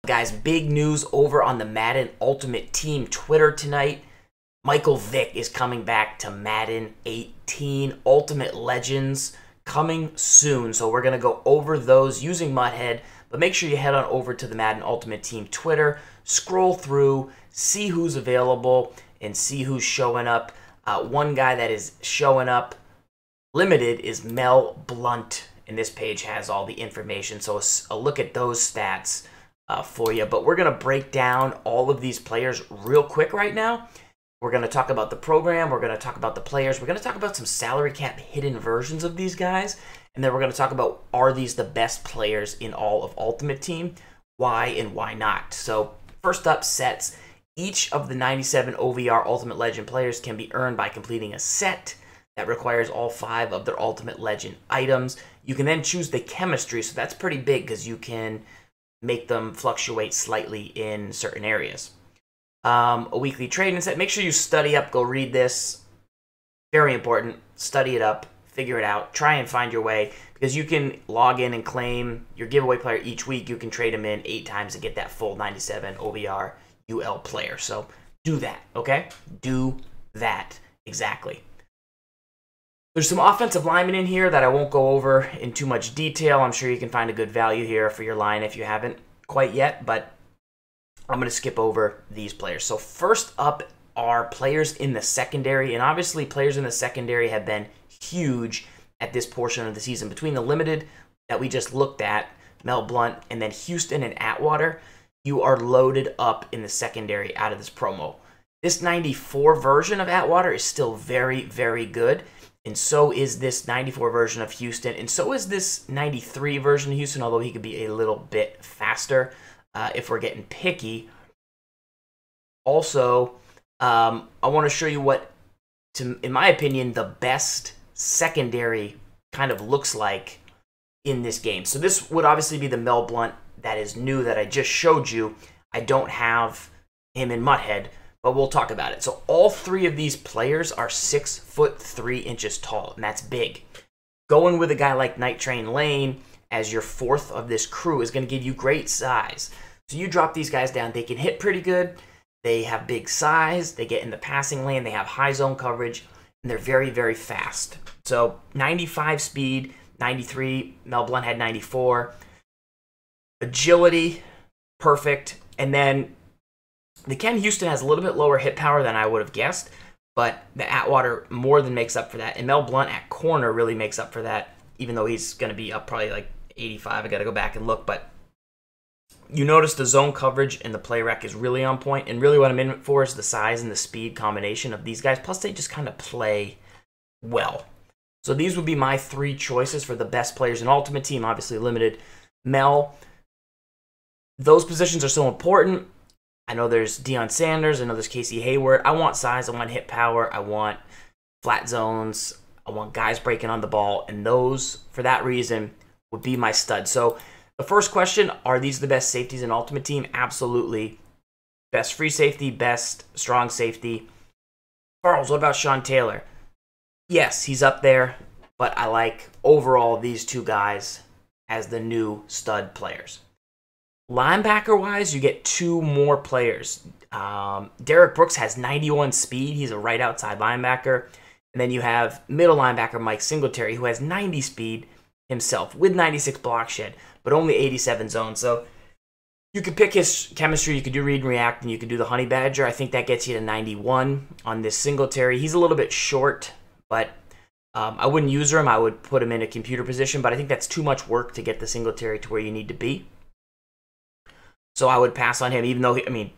Guys, big news over on the Madden Ultimate Team Twitter tonight. Michael Vick is coming back to Madden 18 Ultimate Legends coming soon. So we're going to go over those using MUT, but make sure you head on over to the Madden Ultimate Team Twitter, scroll through, see who's available, and see who's showing up. One guy that is showing up limited is Mel Blount, and this page has all the information. So a look at those stats for you. But we're going to break down all of these players real quick right now. We're going to talk about the program. We're going to talk about the players. We're going to talk about some salary cap hidden versions of these guys. And then we're going to talk about, are these the best players in all of Ultimate Team? Why and why not? So first up, sets. Each of the 97 OVR Ultimate Legend players can be earned by completing a set that requires all 5 of their Ultimate Legend items. You can then choose the chemistry, so that's pretty big because you can make them fluctuate slightly in certain areas. A weekly trading set. Make sure you study up, go read this. Very important. Study it up, figure it out, try and find your way, because you can log in and claim your giveaway player each week. You can trade them in 8 times and get that full 97 OVR UL player. So do that, okay? Do that, exactly. There's some offensive linemen in here that I won't go over in too much detail. I'm sure you can find a good value here for your line if you haven't quite yet, but I'm going to skip over these players. So first up are players in the secondary, and obviously players in the secondary have been huge at this portion of the season. Between the limited that we just looked at, Mel Blount, and then Houston and Atwater, you are loaded up in the secondary out of this promo. This 94 version of Atwater is still very, very good, and so is this 94 version of Houston, and so is this 93 version of Houston, although he could be a little bit faster if we're getting picky. Also, I want to show you what, in my opinion, the best secondary kind of looks like in this game. So this would obviously be the Mel Blount that is new that I just showed you. I don't have him in MUT, but we'll talk about it. So all 3 of these players are 6'3" tall, and that's big. Going with a guy like Night Train Lane as your 4th of this crew is going to give you great size. So you drop these guys down, they can hit pretty good, they have big size, they get in the passing lane, they have high zone coverage, and they're very, very fast. So 95 speed, 93, Mel Blount had 94. Agility, perfect. And then the Ken Houston has a little bit lower hit power than I would have guessed, but the Atwater more than makes up for that. And Mel Blount at corner really makes up for that, even though he's going to be up probably like 85. I got to go back and look, but you notice the zone coverage and the play rec is really on point, and really what I'm in it for is the size and the speed combination of these guys, plus they just kind of play well. So these would be my 3 choices for the best players in Ultimate Team, obviously limited. Mel, those positions are so important. I know there's Deion Sanders, I know there's Casey Hayward. I want size, I want hit power, I want flat zones, I want guys breaking on the ball, and those, for that reason, would be my stud. So the first question, are these the best safeties in Ultimate Team? Absolutely. Best free safety, best strong safety. Charles, what about Sean Taylor? Yes, he's up there, but I like overall these 2 guys as the new stud players. Linebacker-wise, you get 2 more players. Derek Brooks has 91 speed. He's a right outside linebacker. And then you have middle linebacker Mike Singletary, who has 90 speed himself with 96 block shed, but only 87 zone. So you could pick his chemistry, you could do read and react, and you could do the honey badger. I think that gets you to 91 on this Singletary. He's a little bit short, but I wouldn't use him. I would put him in a computer position, but I think that's too much work to get the Singletary to where you need to be. So I would pass on him, even though, I mean,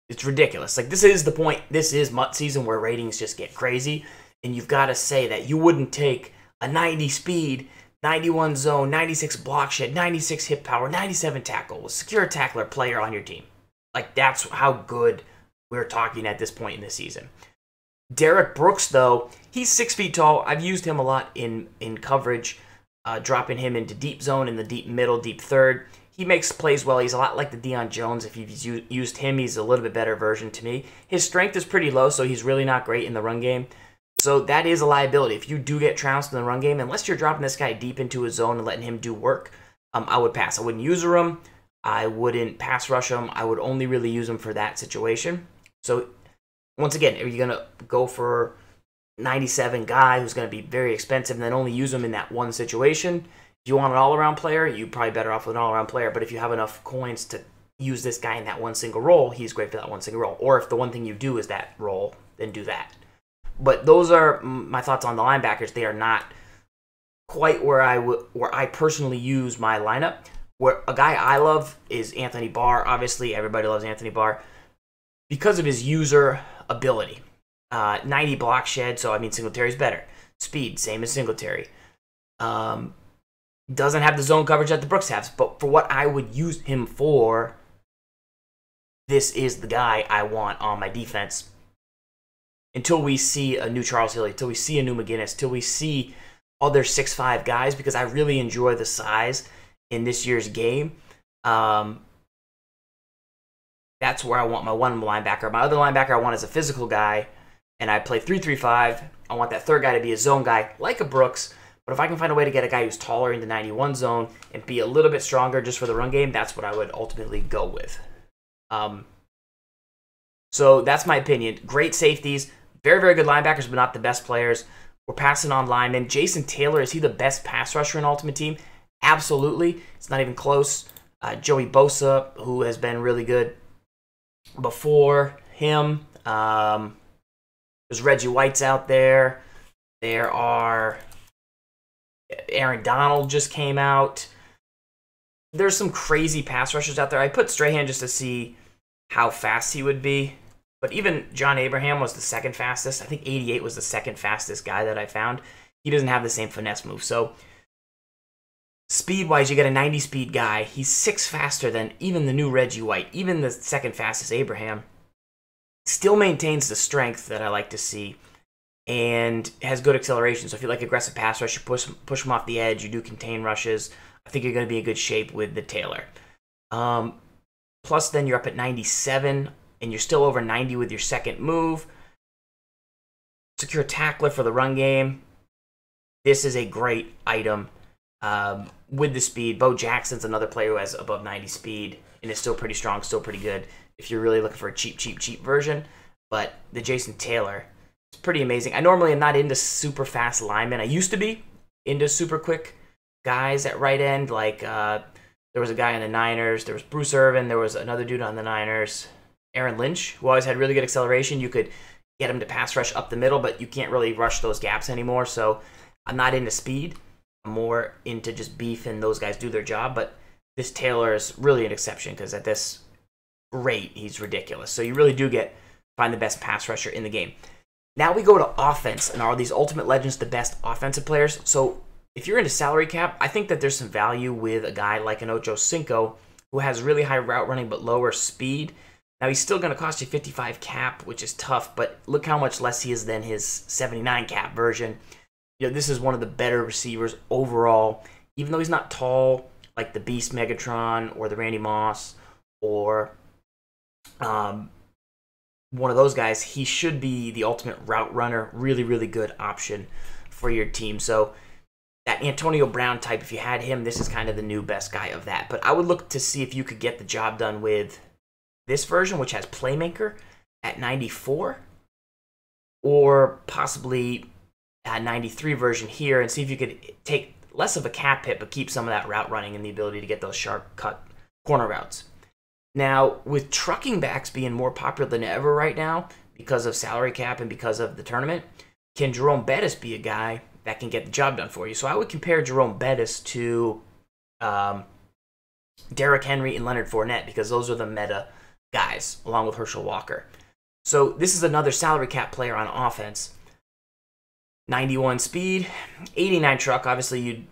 it's ridiculous. Like, this is the point. This is MUT season where ratings just get crazy, and you've got to say that you wouldn't take a 90 speed, 91 zone, 96 block shed, 96 hip power, 97 tackle, a secure tackler player on your team. Like, that's how good we're talking at this point in the season. Derek Brooks, though, he's 6 feet tall. I've used him a lot in coverage, dropping him into deep zone, in the deep middle, deep third. He makes plays well. He's a lot like the Deion Jones. If you've used him, he's a little bit better version to me. His strength is pretty low, so he's really not great in the run game. So that is a liability. If you do get trounced in the run game, unless you're dropping this guy deep into his zone and letting him do work, I would pass. I wouldn't use him. I wouldn't pass rush him. I would only really use him for that situation. So once again, are you going to go for 97 guy who's going to be very expensive and then only use him in that one situation? If you want an all-around player, you're probably better off with an all-around player. But if you have enough coins to use this guy in that one single role, he's great for that one single role. Or if the one thing you do is that role, then do that. But those are my thoughts on the linebackers. They are not quite where I personally use my lineup. Where a guy I love is Anthony Barr. Obviously, everybody loves Anthony Barr because of his user ability. 90 block shed, so I mean Singletary's better. Speed, same as Singletary. Doesn't have the zone coverage that the Brooks has, but for what I would use him for, this is the guy I want on my defense. Until we see a new Charles Hilly, until we see a new McGinnis, until we see other 6'5" guys, because I really enjoy the size in this year's game. That's where I want my one linebacker. My other linebacker I want is a physical guy, and I play 3-3-5. I want that third guy to be a zone guy, like a Brooks. But if I can find a way to get a guy who's taller in the 91 zone and be a little bit stronger just for the run game, that's what I would ultimately go with. So that's my opinion. Great safeties. Very, very good linebackers, but not the best players. We're passing on linemen. Jason Taylor, is he the best pass rusher in Ultimate Team? Absolutely. It's not even close. Joey Bosa, who has been really good before him. There's Reggie White's out there. There are... Aaron Donald just came out. There's some crazy pass rushers out there. I put Strahan just to see how fast he would be. But even John Abraham was the second fastest. I think 88 was the second fastest guy that I found. He doesn't have the same finesse move. So speed-wise, you get a 90 speed guy. He's 6 faster than even the new Reggie White. Even the second fastest Abraham. Still maintains the strength that I like to see. And has good acceleration. So if you like aggressive pass rush, you push them off the edge, you do contain rushes, I think you're going to be in good shape with the Taylor. Plus then you're up at 97, and you're still over 90 with your second move. Secure tackler for the run game. This is a great item with the speed. Bo Jackson's another player who has above 90 speed and is still pretty strong, still pretty good if you're really looking for a cheap version. But the Jason Taylor... it's pretty amazing. I normally am not into super fast linemen. I used to be into super quick guys at right end. Like, there was a guy in the Niners. There was Bruce Irvin. There was another dude on the Niners, Aaron Lynch, who always had really good acceleration. You could get him to pass rush up the middle, but you can't really rush those gaps anymore. So I'm not into speed. I'm more into just beef, and those guys do their job. But this Taylor is really an exception because at this rate, he's ridiculous. So you really do find the best pass rusher in the game. Now we go to offense, and are these Ultimate Legends the best offensive players? So if you're into salary cap, I think that there's some value with a guy like an Ocho Cinco who has really high route running but lower speed. Now he's still going to cost you 55 cap, which is tough, but look how much less he is than his 79 cap version. You know, this is one of the better receivers overall, even though he's not tall like the Beast Megatron or the Randy Moss or one of those guys. He should be the ultimate route runner. Really, really good option for your team. So that Antonio Brown type, if you had him, this is kind of the new best guy of that. But I would look to see if you could get the job done with this version, which has Playmaker at 94, or possibly a 93 version here, and see if you could take less of a cap hit, but keep some of that route running and the ability to get those sharp cut corner routes. Now, with trucking backs being more popular than ever right now because of salary cap and because of the tournament, can Jerome Bettis be a guy that can get the job done for you? So I would compare Jerome Bettis to Derrick Henry and Leonard Fournette because those are the meta guys, along with Herschel Walker. So this is another salary cap player on offense. 91 speed, 89 truck. Obviously, you'd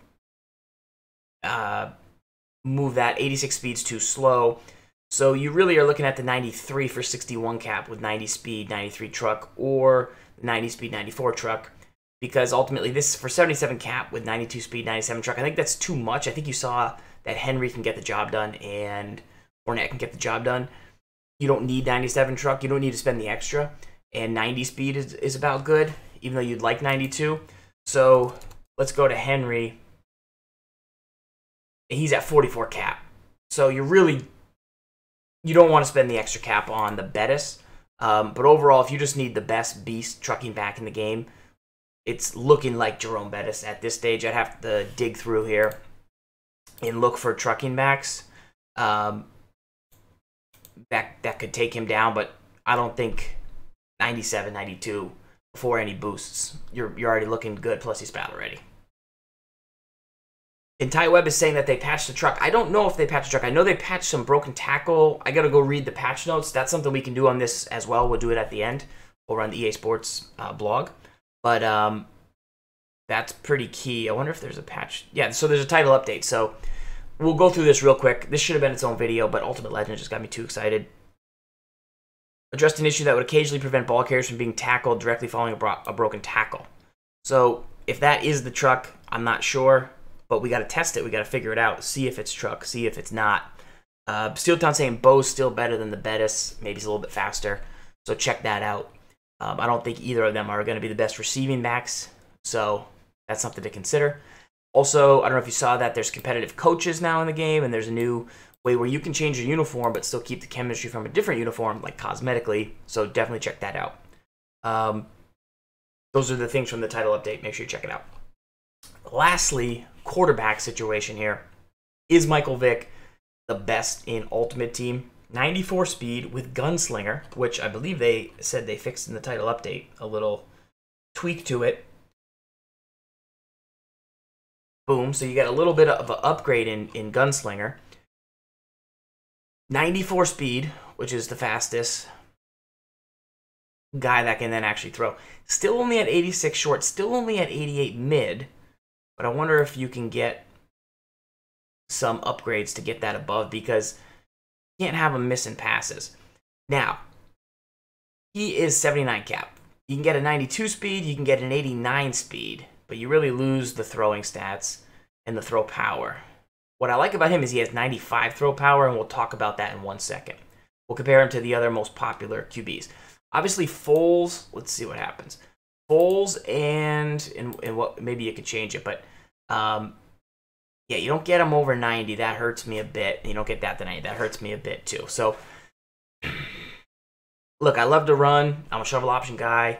move that. 86 speed's too slow. So you really are looking at the 93 for 61 cap with 90 speed, 93 truck, or 90 speed, 94 truck. Because ultimately, this is for 77 cap with 92 speed, 97 truck. I think that's too much. I think you saw that Henry can get the job done and Fournette can get the job done. You don't need 97 truck. You don't need to spend the extra. And 90 speed is about good, even though you'd like 92. So let's go to Henry. He's at 44 cap. So you don't want to spend the extra cap on the Bettis. But overall, if you just need the best beast trucking back in the game, it's looking like Jerome Bettis at this stage. I'd have to dig through here and look for trucking backs that could take him down, but I don't think 97, 92 before any boosts. You're already looking good, plus he's battle ready. And Ty Webb is saying that they patched the truck. I don't know if they patched the truck. I know they patched some broken tackle. I got to go read the patch notes. That's something we can do on this as well. We'll do it at the end over on the EA Sports blog. But that's pretty key. I wonder if there's a patch. Yeah, so there's a title update. So we'll go through this real quick. This should have been its own video, but Ultimate Legend just got me too excited. Addressed an issue that would occasionally prevent ball carriers from being tackled directly following a broken tackle. So if that is the truck, I'm not sure. But we got to test it. We got to figure it out. See if it's truck. See if it's not. Steeltown saying Bo's still better than the Bettis. Maybe he's a little bit faster. So check that out. I don't think either of them are going to be the best receiving backs. So that's something to consider. Also, I don't know if you saw that there's competitive coaches now in the game. And there's a new way where you can change your uniform but still keep the chemistry from a different uniform, like cosmetically. So definitely check that out. Those are the things from the title update. Make sure you check it out. Lastly, quarterback situation here. Is Michael Vick the best in Ultimate Team? 94 speed with Gunslinger, which I believe they said they fixed in the title update. A little tweak to it. Boom. So you get a little bit of an upgrade in Gunslinger. 94 speed, which is the fastest guy that can then actually throw. Still only at 86 short. Still only at 88 mid. But I wonder if you can get some upgrades to get that above, because you can't have him missing passes. Now, he is 79 cap. You can get a 92 speed, you can get an 89 speed, but you really lose the throwing stats and the throw power. What I like about him is he has 95 throw power, and we'll talk about that in 1 second. We'll compare him to the other most popular QBs. Obviously, Foles, let's see what happens. Foles and what, maybe you could change it, but yeah, you don't get him over 90. That hurts me a bit. You don't get that to 90. That hurts me a bit too. So, look, I love to run. I'm a shovel option guy.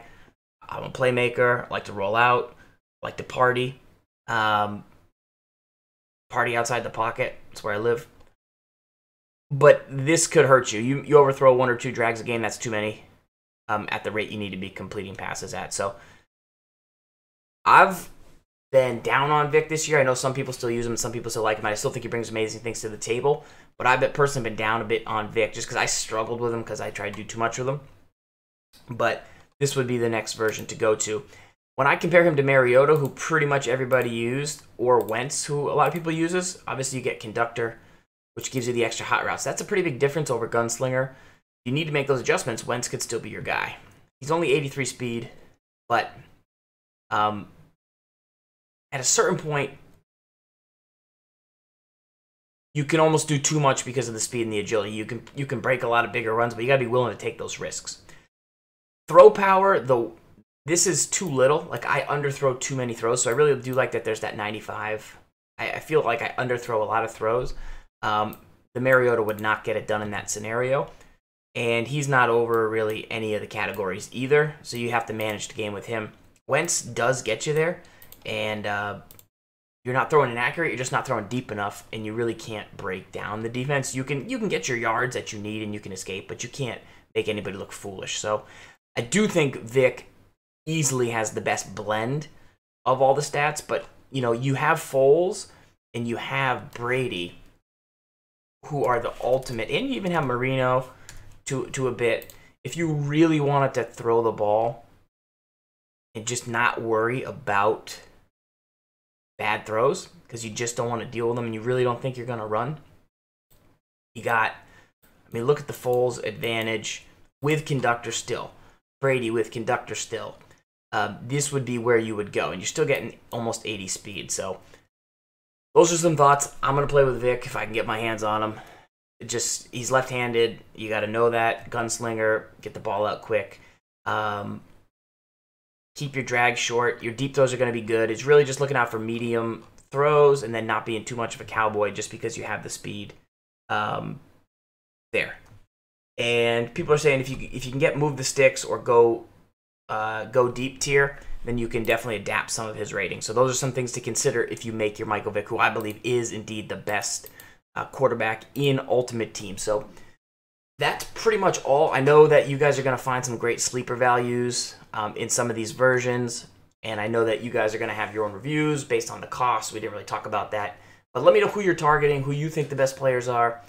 I'm a playmaker. I like to roll out. I like to party. Party outside the pocket. That's where I live. But this could hurt you. You overthrow 1 or 2 drags a game. That's too many at the rate you need to be completing passes at. So, I've been down on Vick this year. I know some people still use him, some people still like him. I still think he brings amazing things to the table. But I've personally been down a bit on Vick just because I struggled with him because I tried to do too much with him. But this would be the next version to go to. When I compare him to Mariota, who pretty much everybody used, or Wentz, who a lot of people uses, obviously you get Conductor, which gives you the extra hot routes. That's a pretty big difference over Gunslinger. You need to make those adjustments. Wentz could still be your guy. He's only 83 speed, but at a certain point, you can almost do too much because of the speed and the agility. You can break a lot of bigger runs, but you got to be willing to take those risks. Throw power, though, this is too little. Like, I underthrow too many throws, so I really do like that there's that 95. I feel like I underthrow a lot of throws. The Mariota would not get it done in that scenario, and he's not over really any of the categories either, so you have to manage the game with him. Wentz does get you there, and you're not throwing inaccurate, you're just not throwing deep enough, and you really can't break down the defense. You can get your yards that you need, and you can escape, but you can't make anybody look foolish. So I do think Vick easily has the best blend of all the stats, but you know, you have Foles and you have Brady, who are the ultimate, and you even have Marino to a bit. If you really wanted to throw the ball and just not worry about bad throws, because you just don't want to deal with them and you really don't think you're going to run, you got, I mean, look at the Foles advantage with Conductor still. Brady with Conductor still. This would be where you would go, and you're still getting almost 80 speed. So those are some thoughts. I'm going to play with Vick if I can get my hands on him. He's left-handed. You got to know that. Gunslinger, get the ball out quick. Keep your drag short. Your deep throws are going to be good. It's really just looking out for medium throws and then not being too much of a cowboy just because you have the speed there. And people are saying if you can get move the sticks or go deep tier, then you can definitely adapt some of his ratings. So those are some things to consider if you make your Michael Vick, who I believe is indeed the best quarterback in Ultimate Team. So that's pretty much all. I know that you guys are going to find some great sleeper values in some of these versions, and I know that you guys are going to have your own reviews based on the cost. We didn't really talk about that. But let me know who you're targeting, who you think the best players are,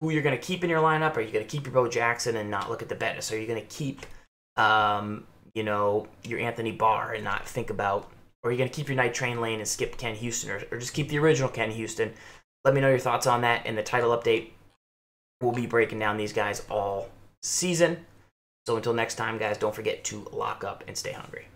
who you're going to keep in your lineup. Are you going to keep your Bo Jackson and not look at the Bettis? Are you going to keep your Anthony Barr and not think about, or are you going to keep your Night Train Lane and skip Ken Houston, or just keep the original Ken Houston? Let me know your thoughts on that in the title update. We'll be breaking down these guys all season. So until next time, guys, don't forget to lock up and stay hungry.